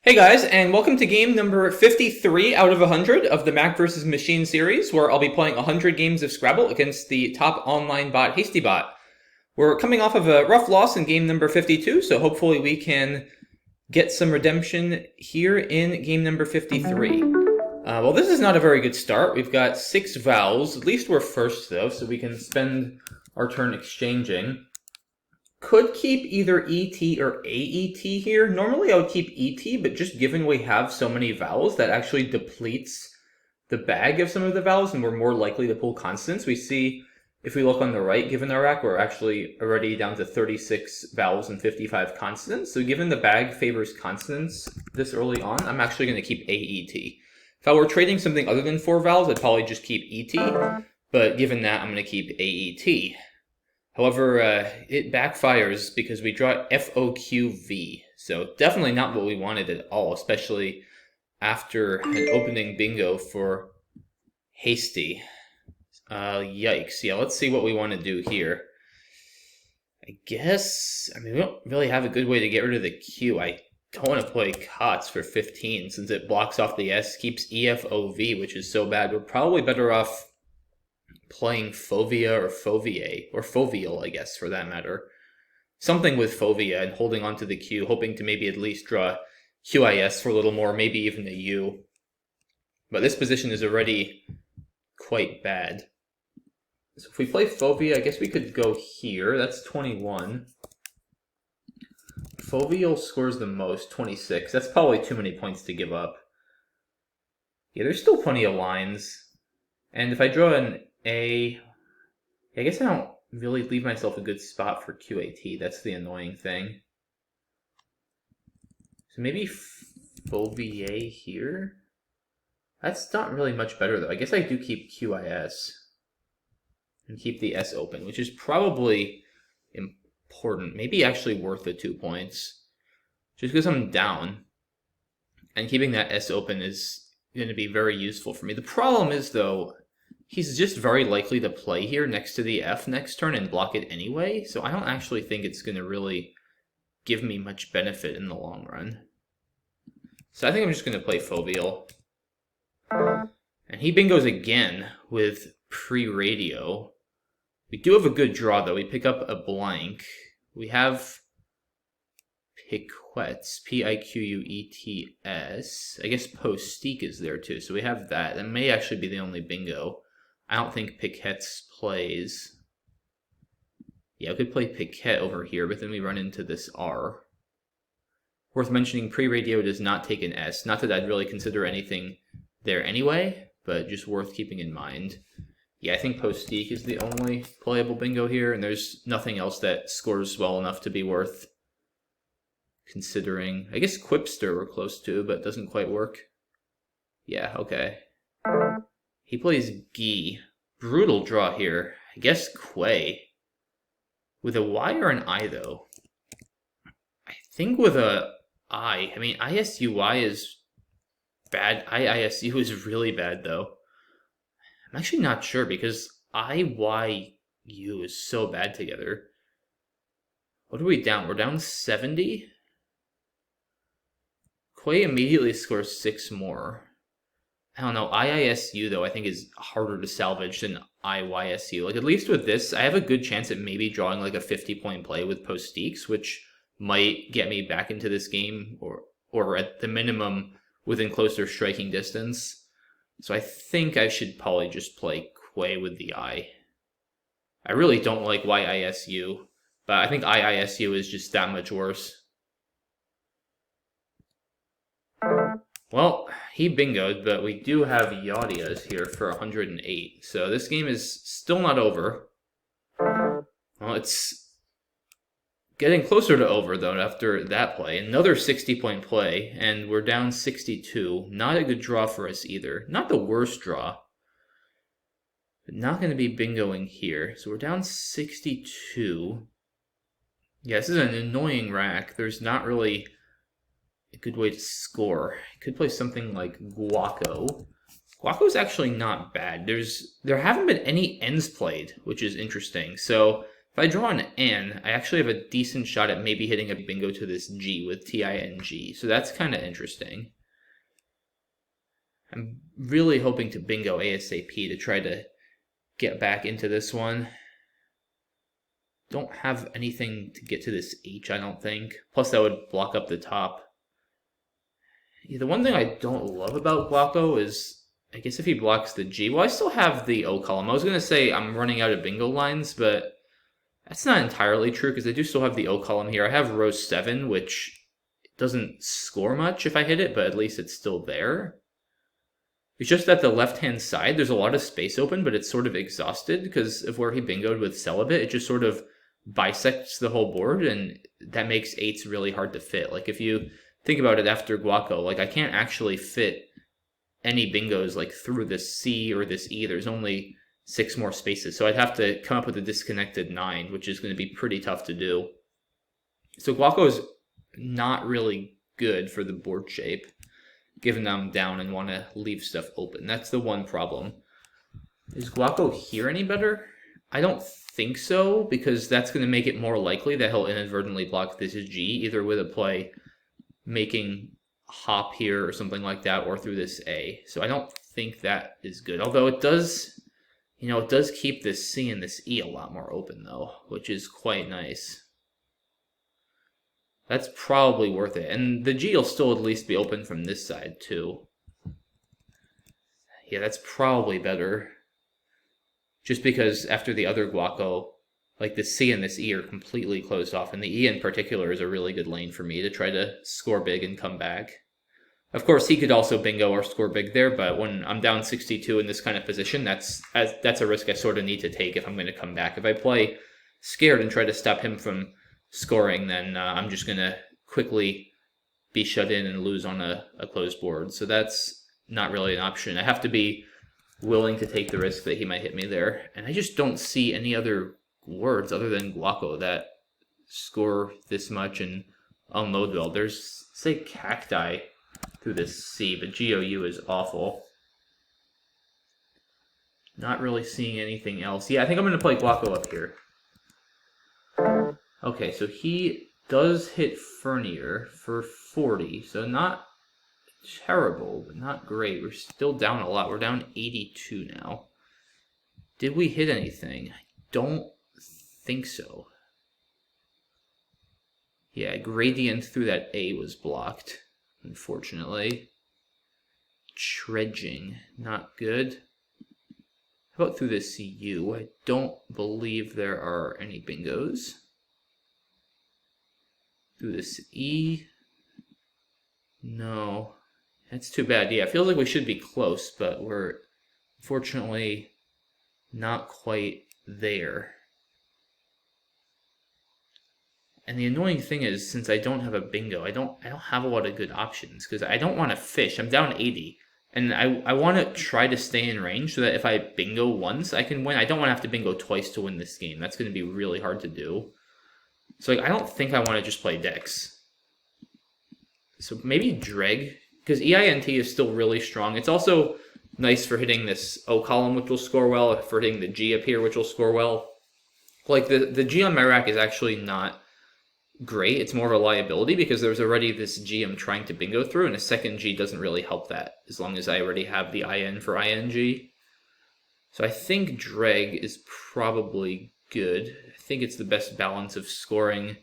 Hey guys, and welcome to game number 53 out of 100 of the Mack vs. Machine series, where I'll be playing 100 games of Scrabble against the top online bot, HastyBot. We're coming off of a rough loss in game number 52, so hopefully we can get some redemption here in game number 53. Well, this is not a very good start. We've got 6 vowels. At least we're first, though, so we can spend our turn exchanging. Could keep either ET or AET here. Normally I would keep ET, but just given we have so many vowels, that actually depletes the bag of some of the vowels, and we're more likely to pull consonants. We see, if we look on the right, given our rack, we're actually already down to 36 vowels and 55 consonants. So given the bag favors consonants this early on, I'm actually going to keep AET. If I were trading something other than 4 vowels, I'd probably just keep ET, but given that, I'm going to keep AET. However, it backfires because we draw FOQV, so definitely not what we wanted at all, especially after an opening bingo for Hasty. Yikes. Yeah, let's see what we want to do here. I guess, we don't really have a good way to get rid of the Q. I don't want to play COTS for 15 since it blocks off the S, keeps EFOV, which is so bad. We're probably better off playing Fovea or Fovier, or Fovial, I guess, for that matter. Something with Fovea and holding onto the Q, hoping to maybe at least draw QIS for a little more, maybe even a U. But this position is already quite bad. So if we play Fovea, I guess we could go here. That's 21. Fovial scores the most, 26. That's probably too many points to give up. Yeah, there's still plenty of lines. And if I draw an I guess I don't really leave myself a good spot for QAT. That's the annoying thing. So maybe Fovier here? That's not really much better, though. I guess I do keep QIS and keep the S open, which is probably important. Maybe actually worth the 2 points. Just because I'm down. And keeping that S open is going to be very useful for me. The problem is, though, he's just very likely to play here next to the F next turn and block it anyway, so I don't actually think it's going to really give me much benefit in the long run. So I think I'm just going to play Fovial. And he bingos again with pre-radio. We do have a good draw, though. We pick up a blank. We have Piquettes, Piquets. I guess Postique is there, too, so we have that. That may actually be the only bingo. I don't think Piquettes plays. Yeah, we could play Piquet over here, but then we run into this R. Worth mentioning, pre-radio does not take an S. Not that I'd really consider anything there anyway, but just worth keeping in mind. Yeah, I think Postique is the only playable bingo here, and there's nothing else that scores well enough to be worth considering. I guess Quipster we're close to, but doesn't quite work. Yeah, okay. He plays Guy. Brutal draw here. I guess Quay. With a Y or an I, though? I think with a I. I mean, ISUY is bad. IISU is really bad, though. I'm actually not sure, because IYU is so bad together. What are we down? We're down 70? Quay immediately scores 6 more. I don't know, IISU, though, I think is harder to salvage than IYSU. Like, at least with this, I have a good chance at maybe drawing, like, a 50-point play with Postiques, which might get me back into this game, or at the minimum, within closer striking distance. So I think I should probably just play Quay with the I. I really don't like YISU, but I think IISU is just that much worse. Well, he bingoed, but we do have Yaudias here for 108. So this game is still not over. Well, it's getting closer to over, though, after that play. Another 60-point play, and we're down 62. Not a good draw for us either. Not the worst draw. But not going to be bingoing here. So we're down 62. Yeah, this is an annoying rack. There's not really a good way to score. I could play something like Guaco. Guaco's actually not bad. There haven't been any ends played, which is interesting. So If I draw an N, I actually have a decent shot at maybe hitting a bingo to this G with TING, so that's kind of interesting. I'm really hoping to bingo ASAP to try to get back into this one. Don't have anything to get to this H, I don't think. Plus that would block up the top. Yeah, the one thing I don't love about Guaco is, I guess if he blocks the G, well, I still have the O column. I was going to say I'm running out of bingo lines, but that's not entirely true because I do still have the O column here. I have row 7, which doesn't score much if I hit it, but at least it's still there. It's just that the left-hand side, there's a lot of space open, but it's sort of exhausted because of where he bingoed with Celibate. It just sort of bisects the whole board, and that makes 8s really hard to fit. Like, if you think about it after Guaco, like, I can't actually fit any bingos, like, through this C or this E. There's only 6 more spaces, so I'd have to come up with a disconnected 9, which is going to be pretty tough to do. So Guaco is not really good for the board shape, given I'm down and want to leave stuff open. That's the one problem. Is Guaco here any better? I don't think so, because that's going to make it more likely that he'll inadvertently block this G, either with a play making hop here or something like that, or through this A. So I don't think that is good. Although it does, it does keep this C and this E a lot more open, though, which is quite nice. That's probably worth it. And the G will still at least be open from this side, too. Yeah, that's probably better. Just because after the other Guaco, like the C and this E are completely closed off. And the E in particular is a really good lane for me to try to score big and come back. Of course, he could also bingo or score big there, but when I'm down 62 in this kind of position, that's a risk I sort of need to take if I'm going to come back. If I play scared and try to stop him from scoring, then I'm just going to quickly be shut in and lose on a closed board. So that's not really an option. I have to be willing to take the risk that he might hit me there. And I just don't see any other words other than Guaco that score this much and unload well. There's, say, cacti through this C, but GOU is awful. Not really seeing anything else. Yeah, I think I'm going to play Guaco up here. Okay, so he does hit Fernier for 40, so not terrible, but not great. We're still down a lot. We're down 82 now. Did we hit anything? I don't think so. Yeah, gradient through that A was blocked, unfortunately. Dredging, not good. How about through this U? I don't believe there are any bingos. Through this E? No. That's too bad. Yeah, it feels like we should be close, but we're unfortunately not quite there. And the annoying thing is, since I don't have a bingo, I don't have a lot of good options, because I don't want to fish. I'm down 80, and I want to try to stay in range so that if I bingo once, I can win. I don't want to have to bingo twice to win this game. That's going to be really hard to do. So I don't think I want to just play Dex. So maybe Dreg, because EINT is still really strong. It's also nice for hitting this O column, which will score well, for hitting the G up here, which will score well. Like, the G on my rack is actually not great. It's more of a liability, because there's already this G I'm trying to bingo through, and a second G doesn't really help that, as long as I already have the IN for ING. So I think Dreg is probably good. I think it's the best balance of scoring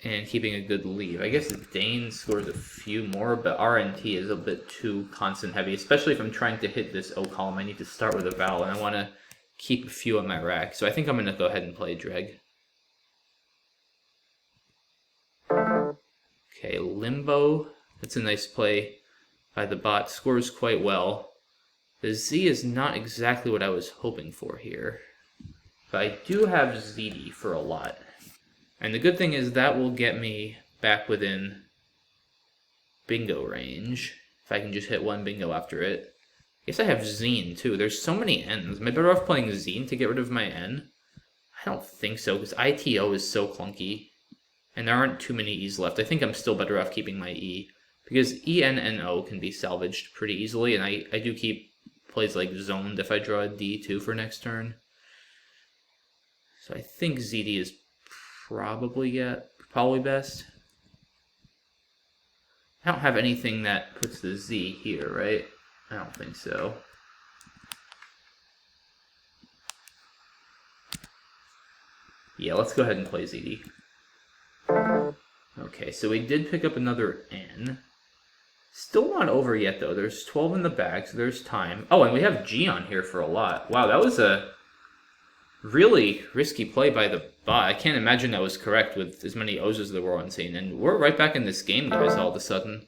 and keeping a good lead. I guess Dane scores a few more, but RNT is a bit too constant heavy, especially if I'm trying to hit this O column. I need to start with a vowel, and I want to keep a few on my rack. So I think I'm going to go ahead and play Dreg. Okay, Limbo. That's a nice play by the bot. Scores quite well. The Z is not exactly what I was hoping for here. But I do have ZD for a lot. And the good thing is that will get me back within bingo range, if I can just hit one bingo after it. I guess I have Zine too. There's so many N's. Am I better off playing Zine to get rid of my N? I don't think so, because ITO is so clunky. And there aren't too many E's left. I think I'm still better off keeping my E, because ENNO can be salvaged pretty easily, and I do keep plays like zoned if I draw a D too for next turn. So I think ZD is probably best. I don't have anything that puts the Z here, right? I don't think so. Yeah, let's go ahead and play ZD. Okay, so we did pick up another N. Still not over yet, though. There's 12 in the bag, so there's time. Oh, and we have G on here for a lot. Wow, that was a really risky play by the bot. I can't imagine that was correct with as many O's as there were on scene. And we're right back in this game, guys, all of a sudden.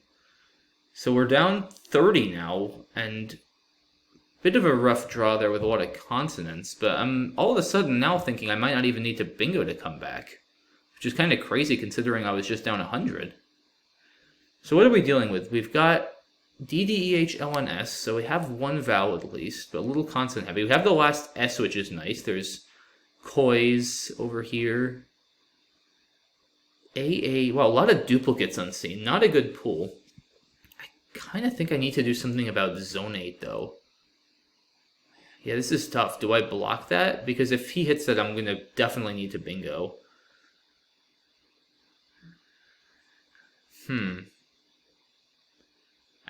So we're down 30 now, and a bit of a rough draw there with a lot of consonants. But I'm all of a sudden now thinking I might not even need to bingo to come back, which is kind of crazy considering I was just down 100. So what are we dealing with? We've got D, D, E, H, L, and S, so we have one vowel at least, but a little consonant heavy. We have the last S, which is nice. There's Kois over here. A, wow, a lot of duplicates unseen. Not a good pool. I kind of think I need to do something about zonate, though. Yeah, this is tough. Do I block that? Because if he hits that, I'm going to definitely need to bingo.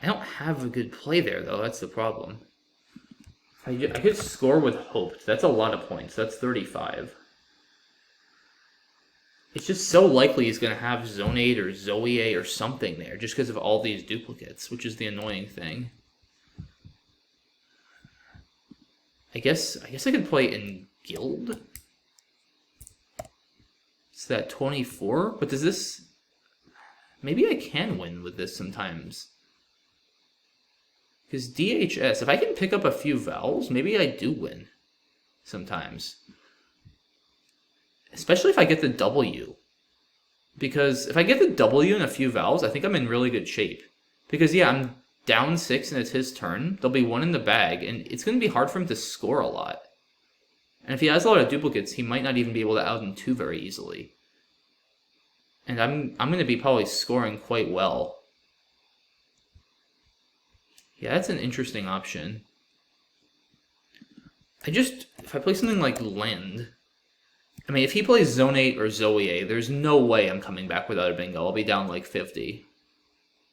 I don't have a good play there, though. That's the problem. I could score with hoped. That's a lot of points. That's 35. It's just so likely he's going to have Zonate or Zoe or something there, just because of all these duplicates, which is the annoying thing. I guess I could play in Guild. It's that 24, but does this... Maybe I can win with this sometimes. Because DHS, if I can pick up a few vowels, maybe I do win sometimes. Especially if I get the W. Because if I get the W and a few vowels, I think I'm in really good shape. Because, yeah, I'm down 6 and it's his turn. There'll be 1 in the bag, and it's going to be hard for him to score a lot. And if he has a lot of duplicates, he might not even be able to out in 2 very easily. And I'm going to be probably scoring quite well. Yeah, that's an interesting option. If I play something like Lend, I mean, if he plays Zonate or Zoe, there's no way I'm coming back without a bingo. I'll be down like 50.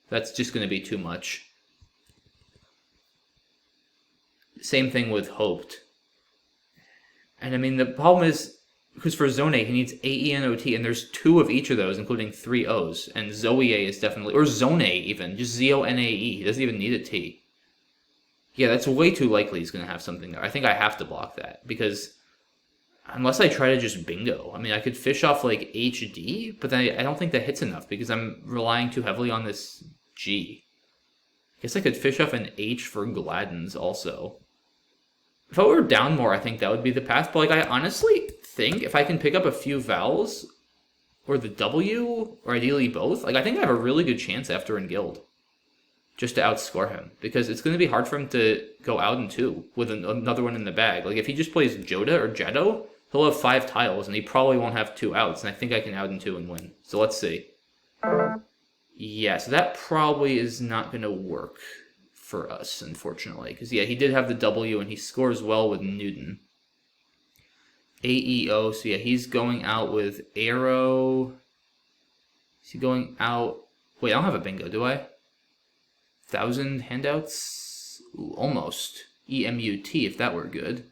That's just going to be too much. Same thing with Hoped. And I mean, the problem is, because for Zonate, he needs A, E, N, O, T, and there's 2 of each of those, including 3 O's. And Zoe is definitely, or Zone even, just Z-O-N-A-E. He doesn't even need a T. Yeah, that's way too likely he's going to have something there. I think I have to block that, because unless I try to just bingo. I mean, I could fish off like HD, but then I don't think that hits enough, because I'm relying too heavily on this G. I guess I could fish off an H for Gladdens also. If I were down more, I think that would be the path, but like I honestly think if I can pick up a few vowels, or the W, or ideally both, like I think I have a really good chance after in Guild, just to outscore him, because it's going to be hard for him to go out in 2 with another one in the bag. Like if he just plays Joda or Jetto, he'll have 5 tiles, and he probably won't have 2 outs, and I think I can out in 2 and win. So let's see. Yeah, so that probably is not going to work for us, unfortunately, because yeah, he did have the W, and he scores well with Newton. AEO, so yeah, he's going out with Arrow. Is he going out? Wait, I don't have a bingo, do I? 1,000 handouts? Ooh, almost. EMUT, if that were good.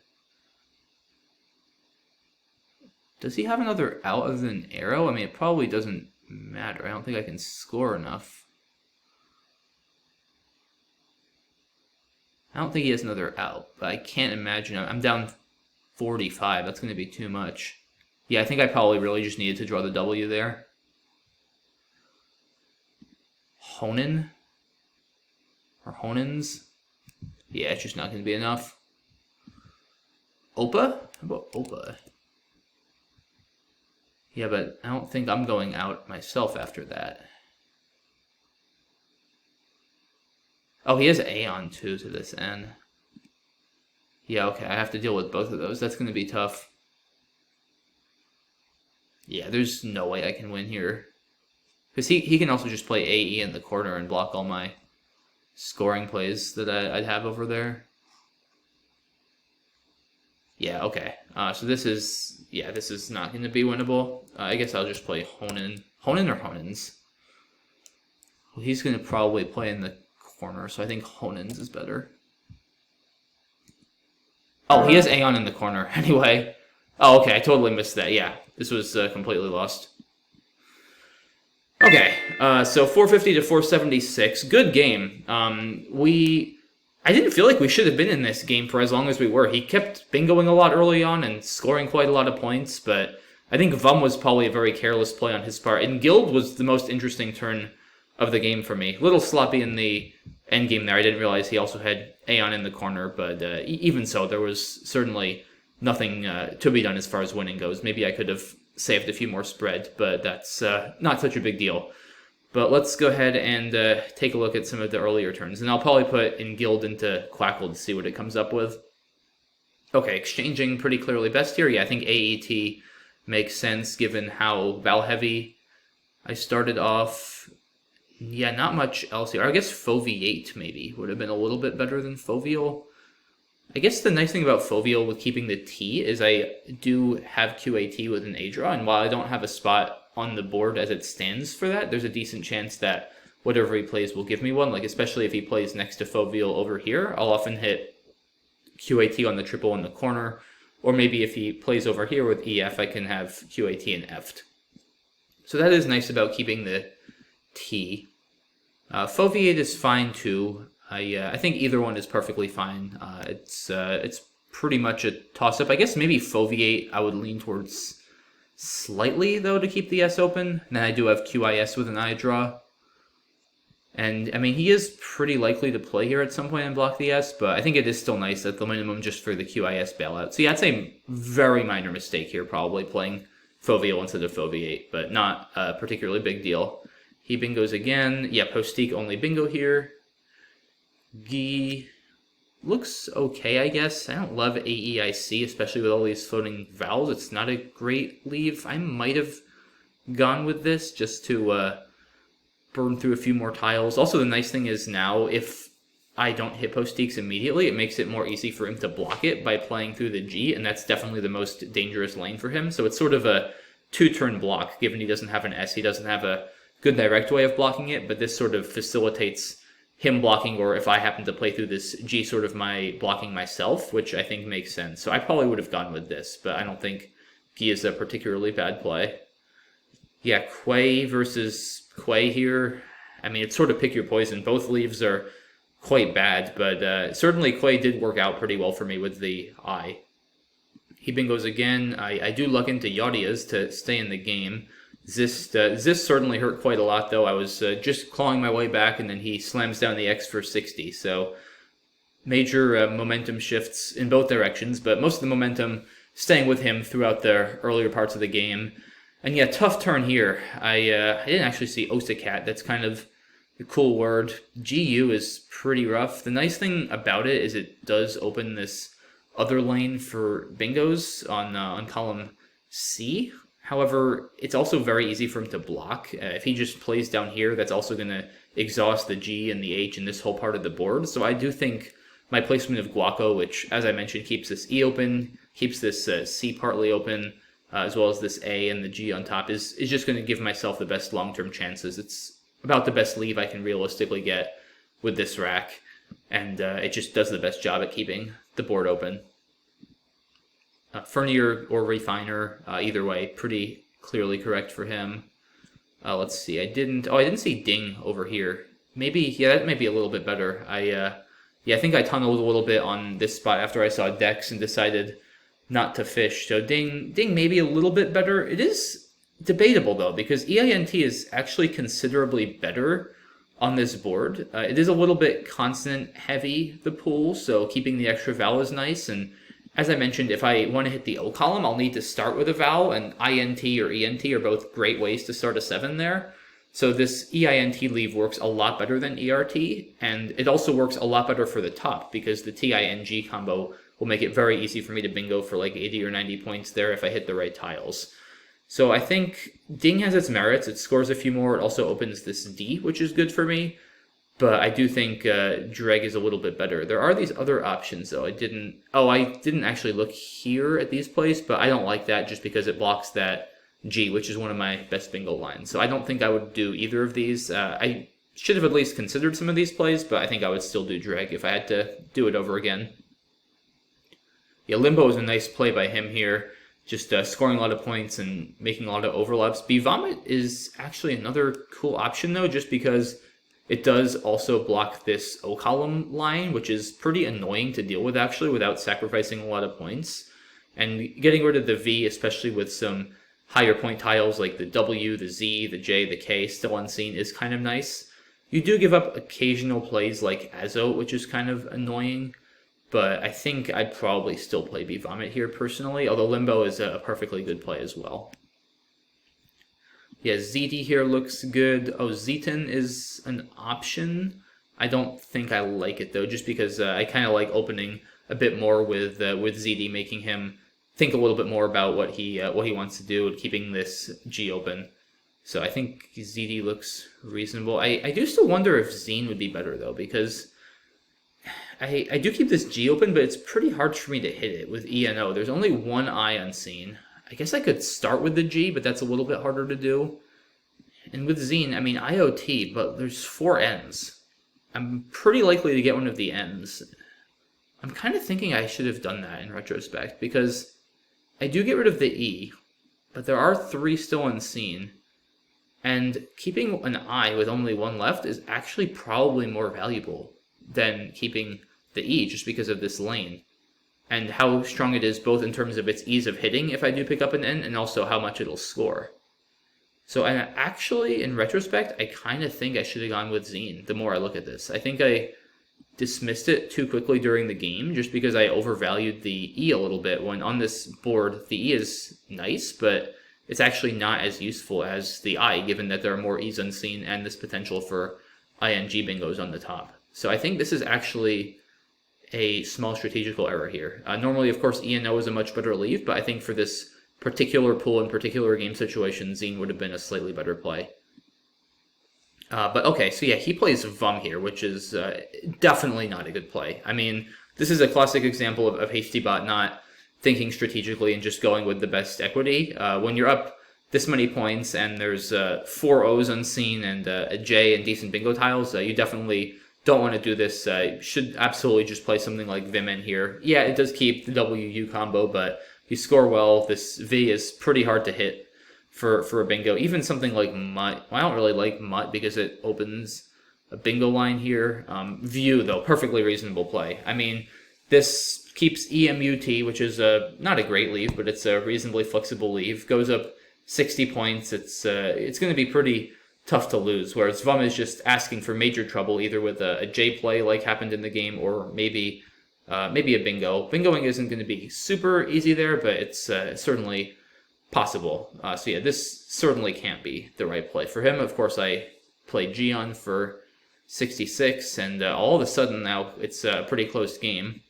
Does he have another out other than Arrow? I mean, it probably doesn't matter. I don't think I can score enough. I don't think he has another out, but I can't imagine. I'm down 45. That's going to be too much. Yeah, I think I probably really just needed to draw the W there. Honen? Or Honens? Yeah, it's just not going to be enough. Opa? How about Opa? Yeah, but I don't think I'm going out myself after that. Oh, he has A on 2 to this N. Yeah, okay, I have to deal with both of those. That's going to be tough. Yeah, there's no way I can win here. Because he can also just play AE in the corner and block all my scoring plays that I'd have over there. Yeah, okay. So this is not going to be winnable. I guess I'll just play Honen. Honen or Honens? Well, he's going to probably play in the corner, so I think Honens is better. Oh, he has Aeon in the corner anyway. Oh, okay, I totally missed that. Yeah, this was completely lost. Okay, so 450 to 476. Good game. I didn't feel like we should have been in this game for as long as we were. He kept bingoing a lot early on and scoring quite a lot of points, but I think Vum was probably a very careless play on his part. And Guild was the most interesting turn of the game for me. A little sloppy in the endgame there. I didn't realize he also had Aeon in the corner, but even so, there was certainly nothing to be done as far as winning goes. Maybe I could have saved a few more spread, but that's not such a big deal. But let's go ahead and take a look at some of the earlier turns. And I'll probably put in Guild into Quackle to see what it comes up with. Okay, exchanging pretty clearly best here. Yeah, I think AET makes sense given how Val heavy I started off. Yeah, not much else here. I guess Foveate maybe would have been a little bit better than Foveal. I guess the nice thing about Foveal with keeping the T is I do have QAT with an A draw, and while I don't have a spot on the board as it stands for that, there's a decent chance that whatever he plays will give me one, like especially if he plays next to Foveal over here, I'll often hit QAT on the triple in the corner, or maybe if he plays over here with EF, I can have QAT and F'd. So that is nice about keeping the T. Foveate is fine too. I think either one is perfectly fine. It's pretty much a toss-up. I guess maybe Foveate I would lean towards slightly, though, to keep the S open. And then I do have QIS with an I draw. And, I mean, he is pretty likely to play here at some point and block the S, but I think it is still nice at the minimum just for the QIS bailout. So yeah, I'd say very minor mistake here, probably playing Foveal instead of Foveate, but not a particularly big deal. He bingos again. Yeah, Postique only bingo here. Guy looks okay, I guess. I don't love AEIC, especially with all these floating vowels. It's not a great leave. I might have gone with this just to burn through a few more tiles. Also, the nice thing is now, if I don't hit Postiques immediately, it makes it more easy for him to block it by playing through the G, and that's definitely the most dangerous lane for him. So it's sort of a two-turn block, given he doesn't have an S. He doesn't have a good direct way of blocking it, but this sort of facilitates him blocking, or if I happen to play through this G, sort of my blocking myself, which I think makes sense. So I probably would have gone with this, but I don't think Guy is a particularly bad play. Yeah, Quay versus Quay here. I mean, it's sort of pick your poison. Both leaves are quite bad, but certainly Quay did work out pretty well for me with the I. He bingos again. I do luck into Yaudias to stay in the game. Zist certainly hurt quite a lot, though. I was just clawing my way back, and then he slams down the X for 60. So major momentum shifts in both directions, but most of the momentum staying with him throughout the earlier parts of the game. And yeah, tough turn here. I didn't actually see Osacat. That's kind of a cool word. GU is pretty rough. The nice thing about it is it does open this other lane for bingos on column C. However, it's also very easy for him to block. If he just plays down here, that's also going to exhaust the G and the H in this whole part of the board. So I do think my placement of Guaco, which, as I mentioned, keeps this E open, keeps this C partly open, as well as this A and the G on top, is just going to give myself the best long-term chances. It's about the best leave I can realistically get with this rack, and it just does the best job at keeping the board open. Fernier or Refiner, either way, pretty clearly correct for him. Let's see, I didn't see Ding over here. Maybe, yeah, that might be a little bit better. I think I tunneled a little bit on this spot after I saw Dex and decided not to fish. So Ding maybe a little bit better. It is debatable, though, because EINT is actually considerably better on this board. It is a little bit consonant heavy, the pool, so keeping the extra vowel is nice, and as I mentioned, if I want to hit the O column, I'll need to start with a vowel, and INT or ENT are both great ways to start a 7 there. So this EINT leave works a lot better than ERT, and it also works a lot better for the top, because the TING combo will make it very easy for me to bingo for like 80 or 90 points there if I hit the right tiles. So I think Ding has its merits. It scores a few more. It also opens this D, which is good for me. but I do think dreg is a little bit better. There are these other options though. I didn't actually look here at these plays, but I don't like that just because it blocks that G, which is one of my best bingo lines. So I don't think I would do either of these. I should have at least considered some of these plays, but I think I would still do dreg if I had to do it over again. Yeah, limbo is a nice play by him here, just scoring a lot of points and making a lot of overlaps. B-vomit is actually another cool option though, just because it does also block this O column line, which is pretty annoying to deal with actually without sacrificing a lot of points. And getting rid of the V, especially with some higher point tiles like the W, the Z, the J, the K still unseen is kind of nice. You do give up occasional plays like Azo, which is kind of annoying, but I think I'd probably still play B-vomit here personally, although limbo is a perfectly good play as well. Yeah, ZD here looks good. Oh, Zeton is an option. I don't think I like it though, just because I kind of like opening a bit more with ZD, making him think a little bit more about what he wants to do and keeping this G open. So I think ZD looks reasonable. I do still wonder if Zine would be better though, because I do keep this G open, but it's pretty hard for me to hit it with E and O. There's only one I unseen. I guess I could start with the G, but that's a little bit harder to do. And with Zine, I mean IoT, but there's 4 N's. I'm pretty likely to get one of the N's. I'm kind of thinking I should have done that in retrospect, because I do get rid of the E, but there are 3 still unseen. And keeping an I with only 1 left is actually probably more valuable than keeping the E, just because of this lane. And how strong it is both in terms of its ease of hitting if I do pick up an N, and also how much it'll score. So actually, in retrospect, I kind of think I should have gone with Zine the more I look at this. I think I dismissed it too quickly during the game just because I overvalued the E a little bit, when on this board the E is nice, but it's actually not as useful as the I, given that there are more E's unseen and this potential for ING bingos on the top. So I think this is actually a small strategical error here. Normally, of course, E and O is a much better leave, but I think for this particular pool and particular game situation, Zine would have been a slightly better play. But okay, so yeah, he plays Vum here, which is definitely not a good play. I mean, this is a classic example of HastyBot not thinking strategically and just going with the best equity. When you're up this many points and there's 4 O's unseen and a J and decent bingo tiles, you definitely don't want to do this. You should absolutely just play something like Vim in here. Yeah, it does keep the WU combo, but you score well. This V is pretty hard to hit for a bingo. Even something like Mutt. Well, I don't really like Mutt because it opens a bingo line here. View, though, perfectly reasonable play. I mean, this keeps EMUT, which is not a great leave, but it's a reasonably flexible leave. Goes up 60 points. It's going to be pretty tough to lose, whereas Vum is just asking for major trouble, either with a J play like happened in the game, or maybe a bingo. Bingoing isn't going to be super easy there, but it's certainly possible. So yeah, this certainly can't be the right play for him. Of course, I played G on for 66, and all of a sudden now it's a pretty close game.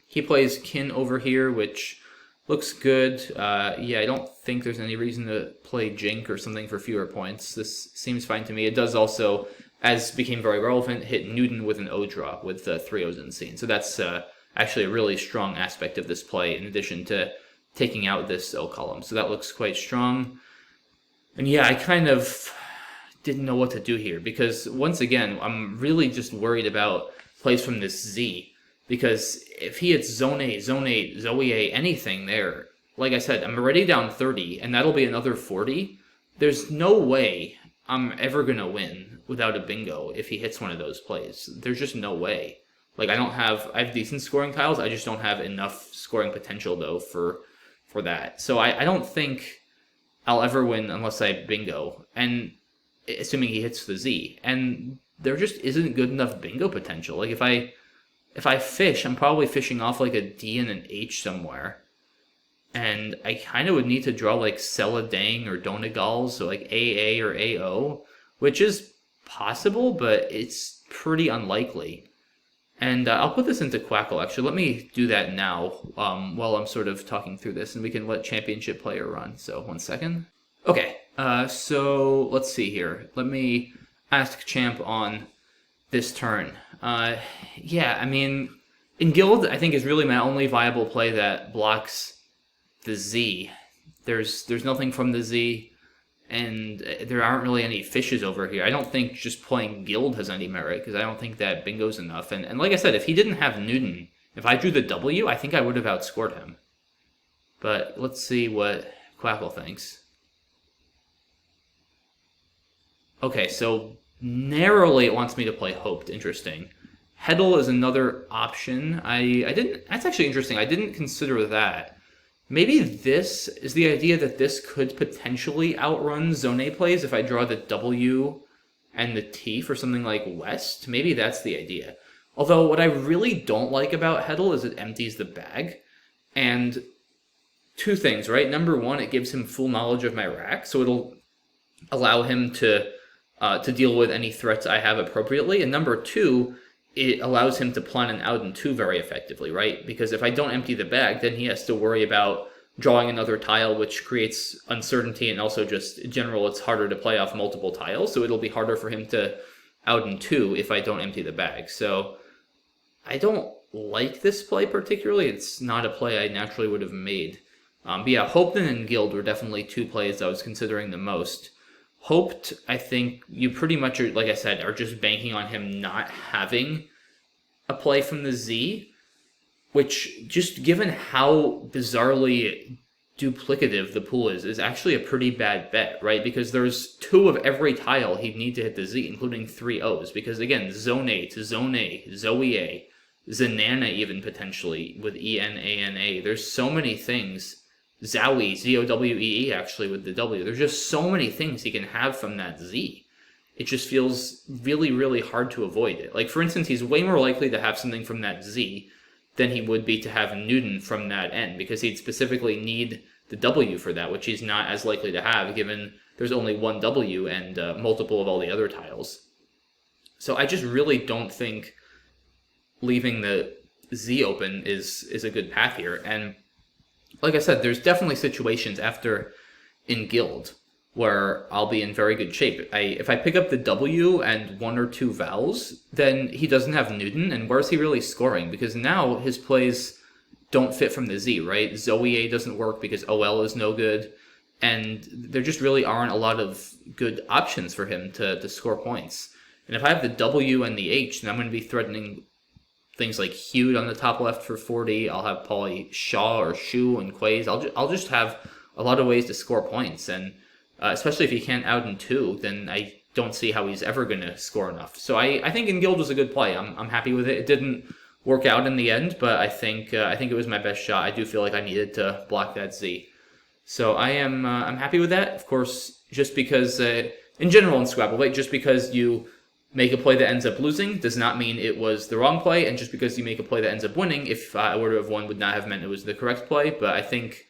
He plays Kin over here, which looks good. Yeah, I don't think there's any reason to play Jink or something for fewer points. This seems fine to me. It does also, as became very relevant, hit Newton with an O draw with 3 O's unseen. So that's actually a really strong aspect of this play, in addition to taking out this O column. So that looks quite strong. And yeah, I kind of didn't know what to do here, because once again, I'm really just worried about plays from this Z. Because if he hits Zone 8, Zoe A, anything there, like I said, I'm already down 30, and that'll be another 40. There's no way I'm ever going to win without a bingo if he hits one of those plays. There's just no way. Like, I have decent scoring tiles, I just don't have enough scoring potential, though, for that. So I don't think I'll ever win unless I bingo, and assuming he hits the Z. And there just isn't good enough bingo potential. Like, if I fish, I'm probably fishing off like a D and an H somewhere. And I kind of would need to draw like Celadang or Donegal, so like AA or AO, which is possible, but it's pretty unlikely. And I'll put this into Quackle, actually. Let me do that now while I'm sort of talking through this, and we can let Championship Player run. So, 1 second. Okay, so let's see here. Let me ask Champ on this turn. Yeah, I mean, in Guild, I think is really my only viable play that blocks the Z. There's nothing from the Z, and there aren't really any fishes over here. I don't think just playing Guild has any merit, because I don't think that bingo's enough. And like I said, if he didn't have Newton, if I drew the W, I think I would have outscored him. But let's see what Quackle thinks. Okay, so narrowly it wants me to play Hoped. Interesting. Heddle is another option. I didn't. That's actually interesting. I didn't consider that. Maybe this is the idea that this could potentially outrun Zone A plays if I draw the W and the T for something like West. Maybe that's the idea. Although what I really don't like about Heddle is it empties the bag. And two things, right? Number one, it gives him full knowledge of my rack, so it'll allow him to deal with any threats I have appropriately. And number two, it allows him to plan an out and two very effectively, right? Because if I don't empty the bag, then he has to worry about drawing another tile, which creates uncertainty, and also just in general, it's harder to play off multiple tiles, so it'll be harder for him to out and two if I don't empty the bag. So I don't like this play particularly. It's not a play I naturally would have made. But yeah, Hoped and Guild were definitely two plays I was considering the most. Hoped, I think you pretty much are, like I said, are just banking on him not having a play from the Z, which, just given how bizarrely duplicative the pool is actually a pretty bad bet, right? Because there's two of every tile he'd need to hit the Z, including 3 O's. Because again, Zone A to Zone A, Zoe A, Zanana even potentially with E-N-A-N-A. There's so many things. Zowie, Z-O-W-E-E actually with the W. There's just so many things he can have from that Z. It just feels really, really hard to avoid it. Like, for instance, he's way more likely to have something from that Z than he would be to have Newton from that N, because he'd specifically need the W for that, which he's not as likely to have, given there's only one W and multiple of all the other tiles. So I just really don't think leaving the Z open is a good path here. And like I said, there's definitely situations after in Guild where I'll be in very good shape. If I pick up the W and 1 or 2 vowels, then he doesn't have Newton, and where's he really scoring? Because now his plays don't fit from the Z, right? Zoe A doesn't work because OL is no good, and there just really aren't a lot of good options for him to score points. And if I have the W and the H, then I'm going to be threatening things like Hewed on the top left for 40. I'll have probably Shaw or Shu and Quays. I'll just have a lot of ways to score points, and especially if he can't out in 2, then I don't see how he's ever going to score enough. So I think in Guild was a good play. I'm happy with it. It didn't work out in the end, but I think it was my best shot. I do feel like I needed to block that Z. So I'm happy with that. Of course, just because in general in Scrabble, right, just because you make a play that ends up losing does not mean it was the wrong play, and just because you make a play that ends up winning, if I were to have won, would not have meant it was the correct play. But I think,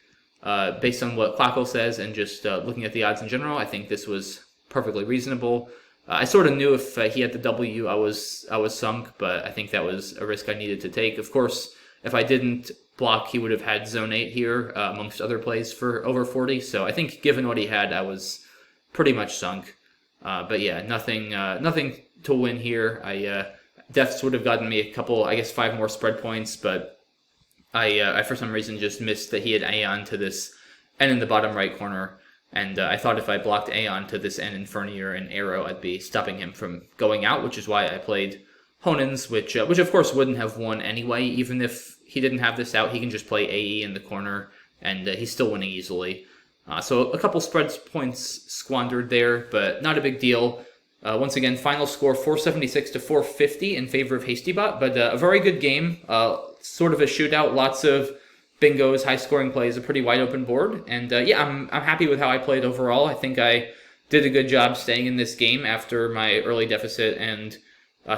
based on what Quackle says and just looking at the odds in general, I think this was perfectly reasonable. I sort of knew if he had the W, I was sunk, but I think that was a risk I needed to take. Of course, if I didn't block, he would have had Zone 8 here, amongst other plays for over 40. So I think given what he had, I was pretty much sunk. But yeah, nothing to win here. Deaths would have gotten me a couple, I guess 5 more spread points, but I for some reason just missed that he had Aeon to this N in the bottom right corner, and I thought if I blocked Aeon to this N Infernier and Arrow, I'd be stopping him from going out, which is why I played Honens, which of course wouldn't have won anyway. Even if he didn't have this out, he can just play AE in the corner, and he's still winning easily. So a couple spread points squandered there, but not a big deal. Once again, final score 476 to 450 in favor of HastyBot, but a very good game. Sort of a shootout, lots of bingos, high-scoring plays, a pretty wide-open board. And yeah, I'm happy with how I played overall. I think I did a good job staying in this game after my early deficit and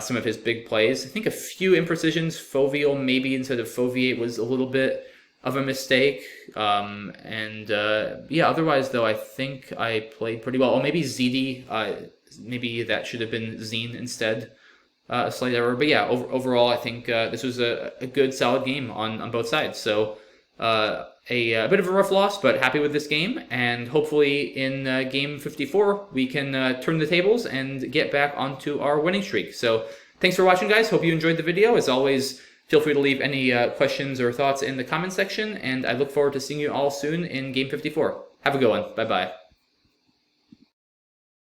some of his big plays. I think a few imprecisions, Foveal maybe instead of Foveate was a little bit of a mistake. Yeah, otherwise, though, I think I played pretty well. Oh, maybe ZD, maybe that should have been Zine instead. A slight error. But yeah, overall, I think this was a good, solid game on both sides. So a bit of a rough loss, but happy with this game. And hopefully in game 54, we can turn the tables and get back onto our winning streak. So Thanks for watching, guys. Hope you enjoyed the video. As always, feel free to leave any questions or thoughts in the comment section, and I look forward to seeing you all soon in Game 54. Have a good one. Bye-bye.